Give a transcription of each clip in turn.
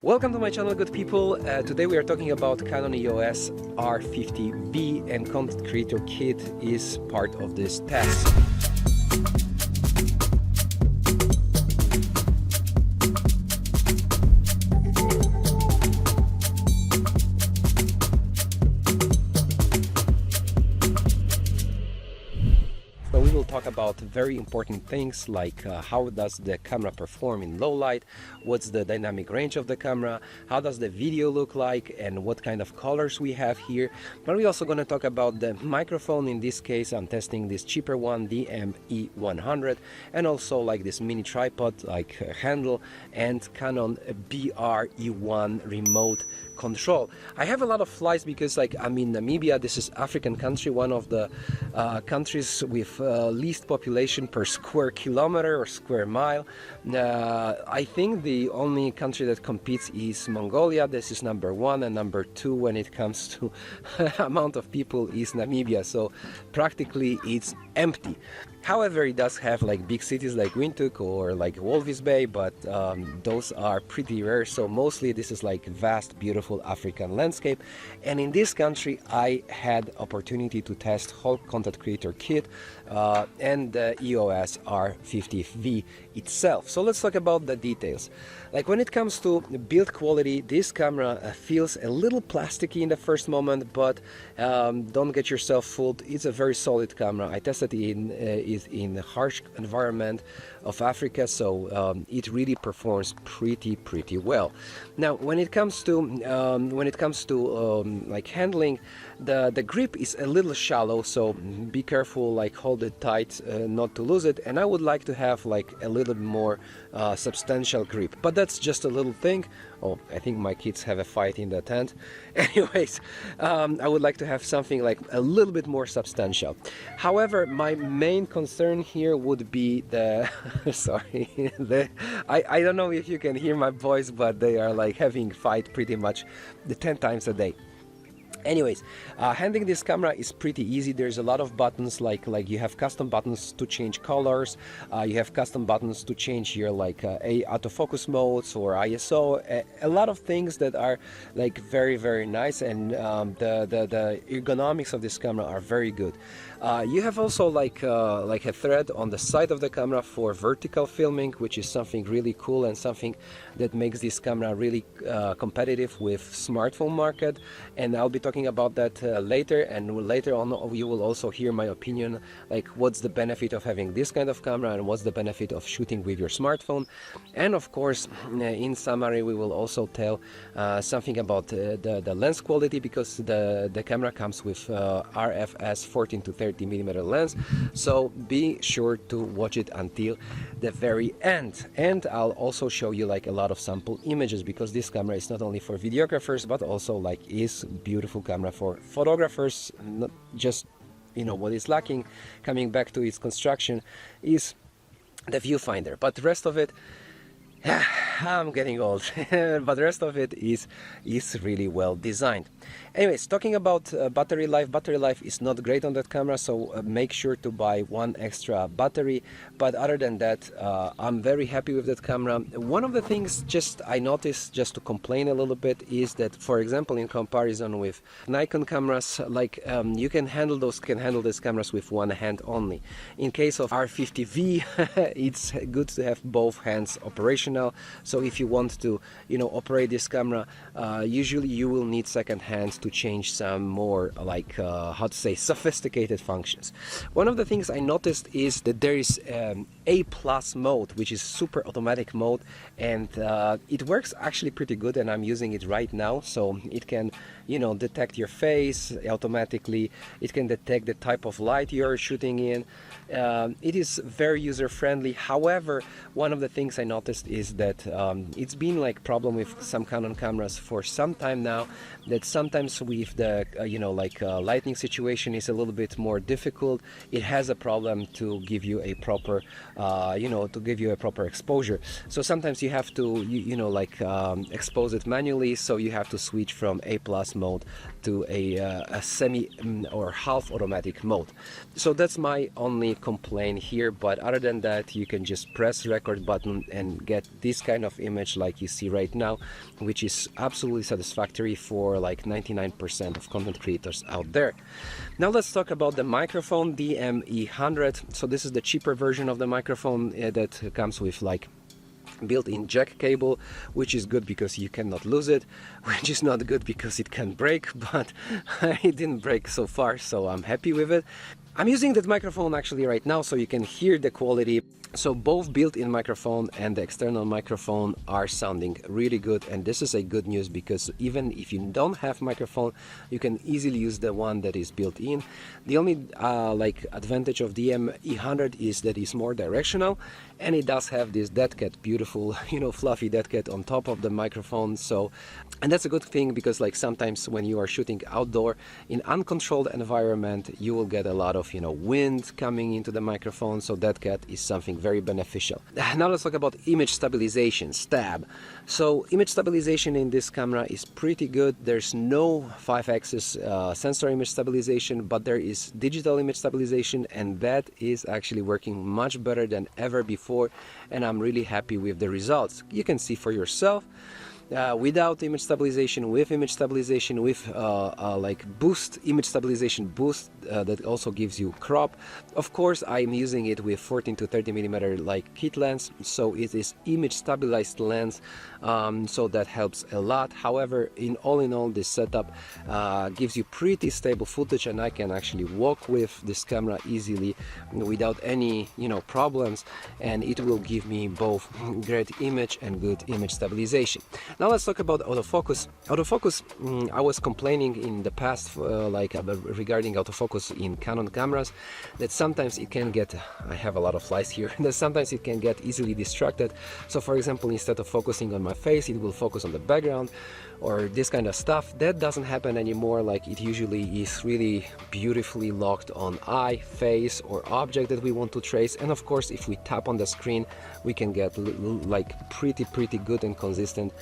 Welcome to my channel, good people. Today we are talking about Canon EOS R50V, and Content Creator Kit is part of this test. So we will talk about very important things like how does the camera perform in low light, what's the dynamic range of the camera, how does the video look like, and what kind of colors we have here. But we're also going to talk about the microphone. In this case I'm testing this cheaper one, the ME100, and also like this mini tripod like handle and Canon BRE1 remote control. I have a lot of flights because like I'm in Namibia. This is African country, one of the countries with least population per square kilometer or square mile. I think the only country that competes is Mongolia. This is number one, and number two when it comes to amount of people is Namibia, so practically it's empty. However, it does have like big cities like Windhoek or like Walvis Bay, but those are pretty rare. So mostly this is like vast, beautiful African landscape. And in this country, I had opportunity to test whole Content Creator Kit and the EOS R50V itself. So let's talk about the details. Like when it comes to build quality, this camera feels a little plasticky in the first moment, but don't get yourself fooled. It's a very solid camera. I tested it in a harsh environment of Africa, so it really performs pretty well. Now when it comes to like handling, the grip is a little shallow, so be careful, like hold it tight not to lose it, and I would like to have like a little more substantial grip, but that's just a little thing. Oh, I think my kids have a fight in the tent. Anyways, I would like to have something like a little bit more substantial. However, my main concern here would be the sorry, I don't know if you can hear my voice, but they are like having fight pretty much the 10 times a day. Anyways, handling this camera is pretty easy. There's a lot of buttons, like you have custom buttons to change colors, you have custom buttons to change your like autofocus modes or ISO, a lot of things that are like very nice, and the ergonomics of this camera are very good. You have also like a thread on the side of the camera for vertical filming, which is something really cool and something that makes this camera really competitive with smartphone market, and I'll be talking about that later, and later on you will also hear my opinion, like what's the benefit of having this kind of camera and what's the benefit of shooting with your smartphone. And of course, in summary, we will also tell something about the lens quality, because the camera comes with RFS 14 to 30 millimeter lens, so be sure to watch it until the very end. And I'll also show you like a lot of sample images, because this camera is not only for videographers but also like is beautiful camera for photographers. Not just, you know, what is lacking, coming back to its construction, is the viewfinder, but the rest of it, I'm getting old, but the rest of it is really well designed. Anyways, talking about battery life is not great on that camera, so make sure to buy one extra battery. But other than that, I'm very happy with that camera. One of the things just I noticed, just to complain a little bit, is that, for example, in comparison with Nikon cameras, like you can handle these cameras with one hand only. In case of R50V, it's good to have both hands operational. So if you want to, you know, operate this camera, usually you will need second hands to change some more like how to say, sophisticated functions. One of the things I noticed is that there is A+ mode, which is super automatic mode, and it works actually pretty good, and I'm using it right now. So it can, you know, detect your face automatically, it can detect the type of light you're shooting in. It is very user-friendly. However, one of the things I noticed is that it's been like problem with some Canon cameras for some time now, that sometimes with the you know, like lighting situation is a little bit more difficult. It has a problem to give you a proper you know, to give you a proper exposure. So sometimes you have to you know, like expose it manually, so you have to switch from A+ mode to a semi or half automatic mode. So that's my only complaint here, but other than that, you can just press record button and get this kind of image like you see right now, which is absolutely satisfactory for like 99% of content creators out there. Now let's talk about the microphone, the ME100. So this is the cheaper version of the microphone that comes with like built-in jack cable, which is good because you cannot lose it, which is not good because it can break, but it didn't break so far, so I'm happy with it. I'm using that microphone actually right now so you can hear the quality. So both built-in microphone and the external microphone are sounding really good, and this is a good news because even if you don't have microphone, you can easily use the one that is built in. The only like advantage of the ME100 is that it's more directional, and it does have this dead cat, beautiful, you know, fluffy dead cat on top of the microphone. So, and that's a good thing because like sometimes when you are shooting outdoor in uncontrolled environment, you will get a lot of, you know, wind coming into the microphone. So dead cat is something very beneficial. Now let's talk about image stabilization, STAB. So image stabilization in this camera is pretty good. There's no 5-axis sensor image stabilization, but there is digital image stabilization, and that is actually working much better than ever before, and I'm really happy with the results. You can see for yourself. Without image stabilization, with image stabilization, with like boost, image stabilization boost that also gives you crop. Of course, I'm using it with 14 to 30 millimeter like kit lens, so it is image stabilized lens, so that helps a lot. However, in all, this setup gives you pretty stable footage, and I can actually walk with this camera easily without any, you know, problems, and it will give me both great image and good image stabilization. Now let's talk about autofocus. Autofocus, I was complaining in the past regarding autofocus in Canon cameras that sometimes it can get, I have a lot of flies here, that sometimes it can get easily distracted. So for example, instead of focusing on my face, it will focus on the background or this kind of stuff. That doesn't happen anymore. Like it usually is really beautifully locked on eye, face or object that we want to trace. And of course, if we tap on the screen, we can get like pretty good and consistent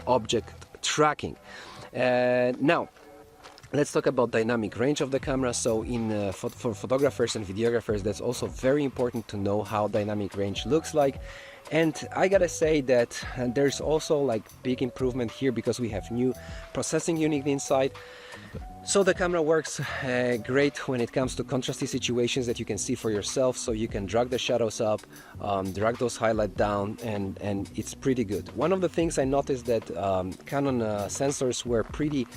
object tracking. Now let's talk about dynamic range of the camera. So in for photographers and videographers, that's also very important to know how dynamic range looks like. And I gotta say that there's also like big improvement here because we have new processing unit inside. So the camera works great when it comes to contrasty situations that you can see for yourself. So you can drag the shadows up, drag those highlights down, and it's pretty good. One of the things I noticed that Canon sensors were pretty,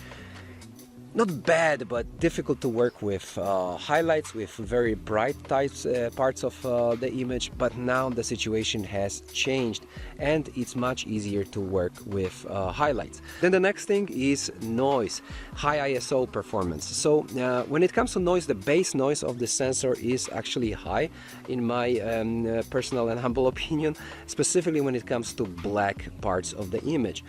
not bad, but difficult to work with highlights, with very bright types parts of the image, but now the situation has changed and it's much easier to work with highlights. Then the next thing is noise, high ISO performance. So when it comes to noise, the base noise of the sensor is actually high in my personal and humble opinion, specifically when it comes to black parts of the image.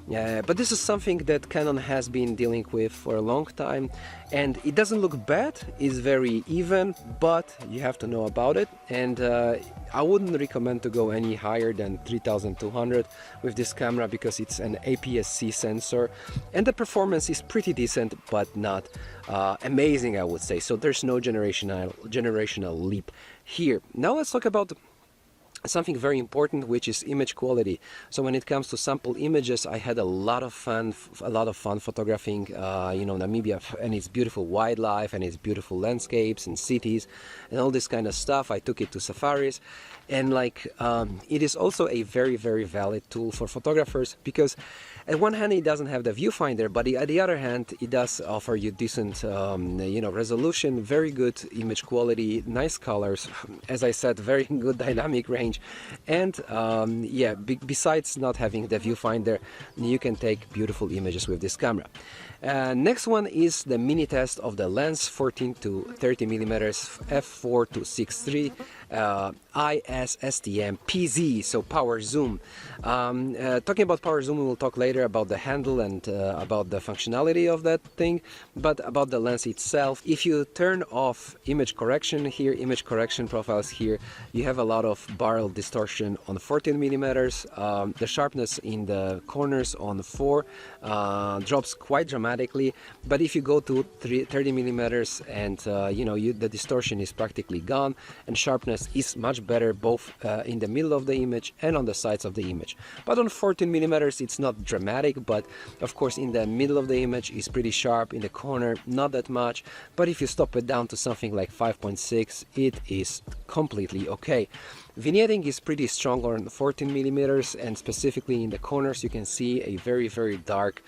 But this is something that Canon has been dealing with for a long time, and it doesn't look bad. It's very even, but you have to know about it, and I wouldn't recommend to go any higher than 3200 with this camera because it's an APS-C sensor and the performance is pretty decent but not amazing, I would say. So there's no generational leap here. Now let's talk about something very important, which is image quality. So when it comes to sample images, I had a lot of fun photographing you know, Namibia and its beautiful wildlife and its beautiful landscapes and cities and all this kind of stuff. I took it to safaris, and like it is also a very valid tool for photographers because at one hand it doesn't have the viewfinder, but at the other hand it does offer you decent you know, resolution, very good image quality, nice colors, as I said, very good dynamic range, and yeah, besides not having the viewfinder, you can take beautiful images with this camera. Next one is the mini test of the lens, 14 to 30 millimeters f4 to 6.3 IS-STM PZ, so power zoom. Talking about power zoom, we will talk later about the handle and about the functionality of that thing, but about the lens itself, if you turn off image correction here, image correction profiles here, you have a lot of barrel distortion on 14 millimeters. The sharpness in the corners on 4 drops quite dramatically, but if you go to 30 millimeters and you know, the distortion is practically gone and sharpness mm is much better both in the middle of the image and on the sides of the image. But on 14mm it's not dramatic, but of course in the middle of the image is pretty sharp, in the corner not that much. But if you stop it down to something like 5.6, it is completely okay. Vignetting is pretty strong on 14mm, and specifically in the corners you can see a very dark,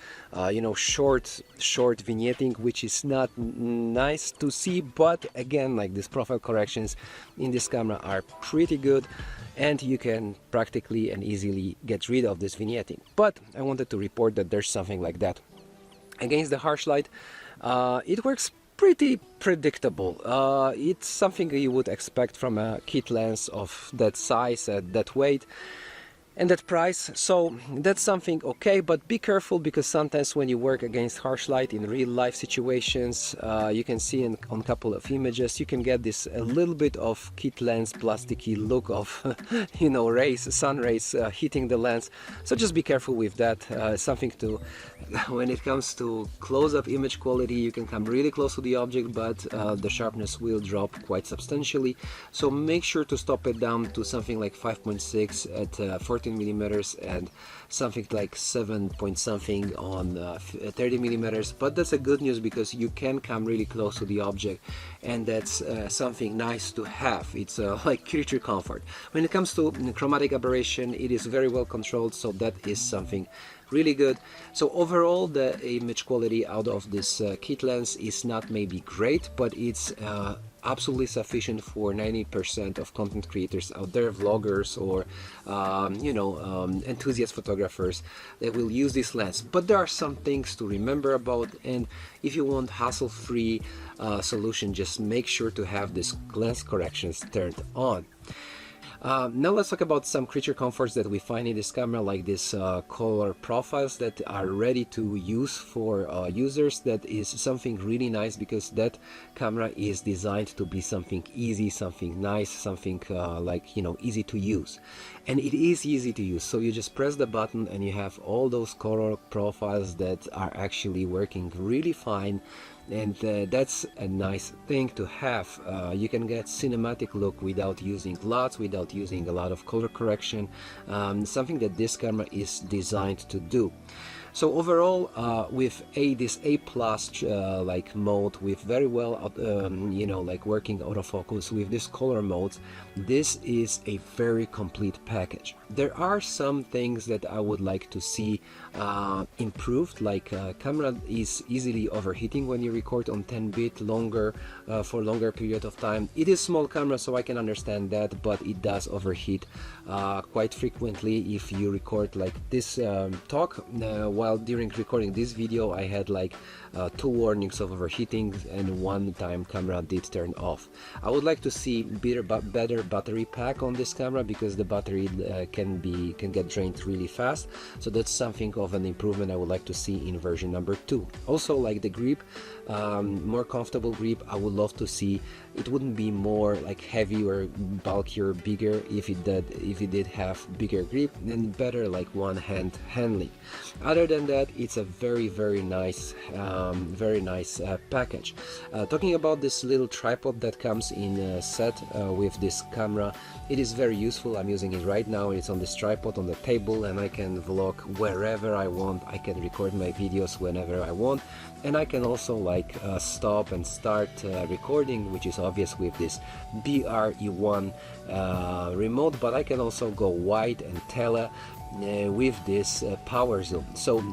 short vignetting, which is not nice to see. But again, like, these profile corrections in this camera are pretty good, and you can practically and easily get rid of this vignetting. But I wanted to report that there's something like that. Against the harsh light, it works pretty predictable. It's something you would expect from a kit lens of that size, that weight, and that price. So that's something okay, but be careful, because sometimes when you work against harsh light in real life situations, you can see on a couple of images, you can get this a little bit of kit lens plasticky look of sun rays hitting the lens. So just be careful with that. Something to when it comes to close-up image quality, you can come really close to the object, but the sharpness will drop quite substantially. So make sure to stop it down to something like 5.6 at 14mm and something like 7 point something on 30mm. But that's a good news, because you can come really close to the object, and that's something nice to have. It's like creature comfort. When it comes to chromatic aberration, it is very well controlled, so that is something really good. So overall, the image quality out of this kit lens is not maybe great, but it's absolutely sufficient for 90% of content creators out there, vloggers or enthusiast photographers that will use this lens. But there are some things to remember about, and if you want hassle-free solution, just make sure to have this lens corrections turned on. Now let's talk about some creature comforts that we find in this camera, like these color profiles that are ready to use for users. That is something really nice, because that camera is designed to be something easy, something nice, something easy to use. And it is easy to use, so you just press the button and you have all those color profiles that are actually working really fine. And that's a nice thing to have. You can get cinematic look without using LUTs, without using a lot of color correction, something that this camera is designed to do. So overall, with this A+ mode, with very well working autofocus, with this color modes, this is a very complete package. There are some things that I would like to see improved, like camera is easily overheating when you record on 10-bit for longer period of time. It is small camera, so I can understand that, but it does overheat quite frequently if you record like this talk. While during recording this video, I had like 2 warnings of overheating, and 1 time camera did turn off. I would like to see better battery pack on this camera, because the battery can get drained really fast. So that's something of an improvement I would like to see in version number 2. Also, like the grip, more comfortable grip. I would love to see it wouldn't be more like heavy or bulkier, bigger. If it did have bigger grip, and better like one-hand handling. Other than that, it's a very nice package. Talking about this little tripod that comes in a set with this camera, it is very useful. I'm using it right now. It's on this tripod on the table, and I can vlog wherever I want. I can record my videos whenever I want, and I can also stop and start recording, which is obvious with this BRE1 remote, but I can also go wide and tele with this power zoom. So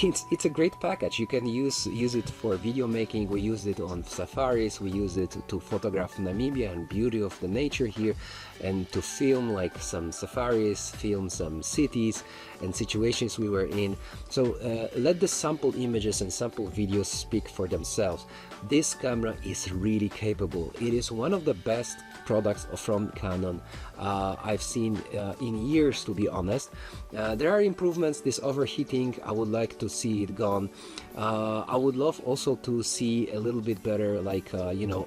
it's a great package. You can use it for video making. We use it on safaris, we use it to photograph Namibia and beauty of the nature here, and to film like some safaris, film some cities and situations we were in. So let the sample images and sample videos speak for themselves. This camera is really capable. It is one of the best products from Canon I've seen in years, to be honest. There are improvements. This overheating, I would like to see it gone. I would love also to see a little bit better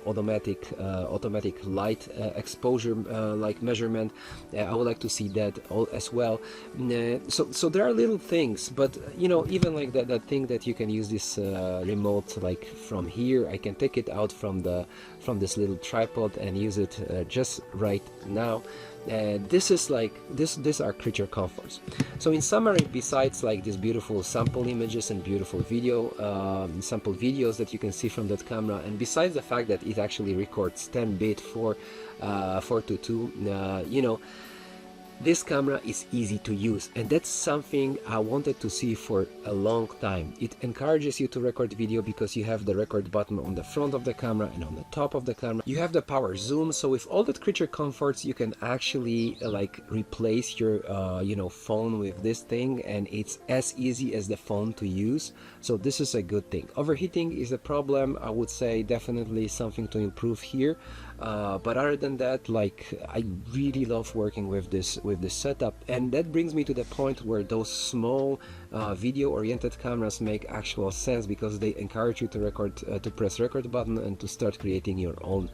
automatic light exposure measurement. I would like to see that as well. So so there are little things, but you know, even like that thing that you can use this remote like from here. I can take it out from this little tripod and use it just right now. This is like these are creature comforts. So in summary, besides like these beautiful sample images and beautiful video sample videos that you can see from that camera, and besides the fact that it actually records 10-bit 422, you know, this camera is easy to use, and that's something I wanted to see for a long time. It encourages you to record video because you have the record button on the front of the camera and on the top of the camera. You have the power zoom, so with all that creature comforts, you can actually like replace your you know, phone with this thing, and it's as easy as the phone to use. So this is a good thing. Overheating is a problem, I would say, definitely something to improve here. But other than that, like, I really love working with this setup, and that brings me to the point where those small video-oriented cameras make actual sense, because they encourage you to record, to press record button and to start creating your own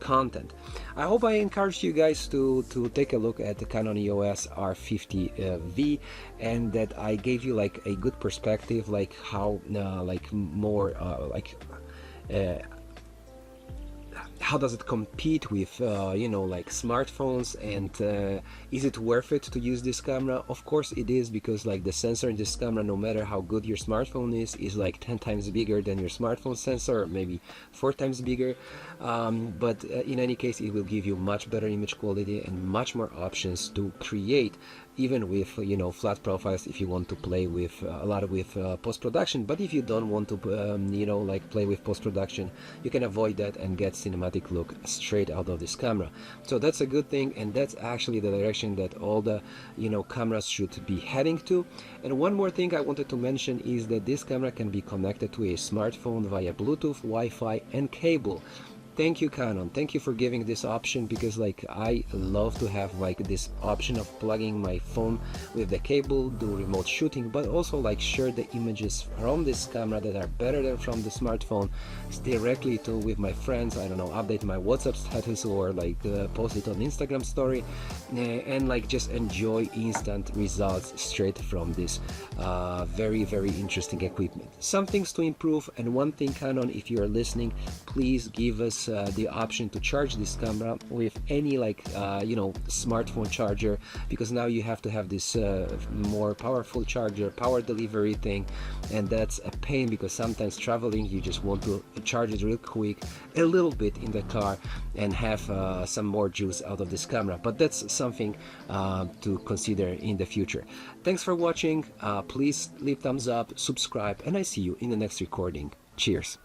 content. I hope I encouraged you guys to take a look at the Canon EOS R50V, and that I gave you like a good perspective, like how like more how does it compete with you know, like smartphones, and is it worth it to use this camera? Of course it is, because like the sensor in this camera, no matter how good your smartphone is like 10 times bigger than your smartphone sensor, or maybe 4 times bigger. But in any case, it will give you much better image quality and much more options to create, even with, you know, flat profiles, if you want to play with a lot with post-production. But if you don't want to you know, like play with post-production, you can avoid that and get cinematic look straight out of this camera. So that's a good thing, and that's actually the direction that all the, you know, cameras should be heading to. And one more thing I wanted to mention is that this camera can be connected to a smartphone via Bluetooth, Wi-Fi and cable. Thank you, Canon. Thank you for giving this option, because like I love to have like this option of plugging my phone with the cable, do remote shooting, but also like share the images from this camera that are better than from the smartphone directly to with my friends. I don't know, update my WhatsApp status, or like post it on Instagram story, and like just enjoy instant results straight from this very, very interesting equipment. Some things to improve, and one thing, Canon, if you are listening, please give us the option to charge this camera with any like you know, smartphone charger, because now you have to have this more powerful charger, power delivery thing, and that's a pain, because sometimes traveling you just want to charge it real quick, a little bit in the car, and have some more juice out of this camera. But that's something to consider in the future. Thanks for watching. Please leave thumbs up, subscribe, and I see you in the next recording. Cheers.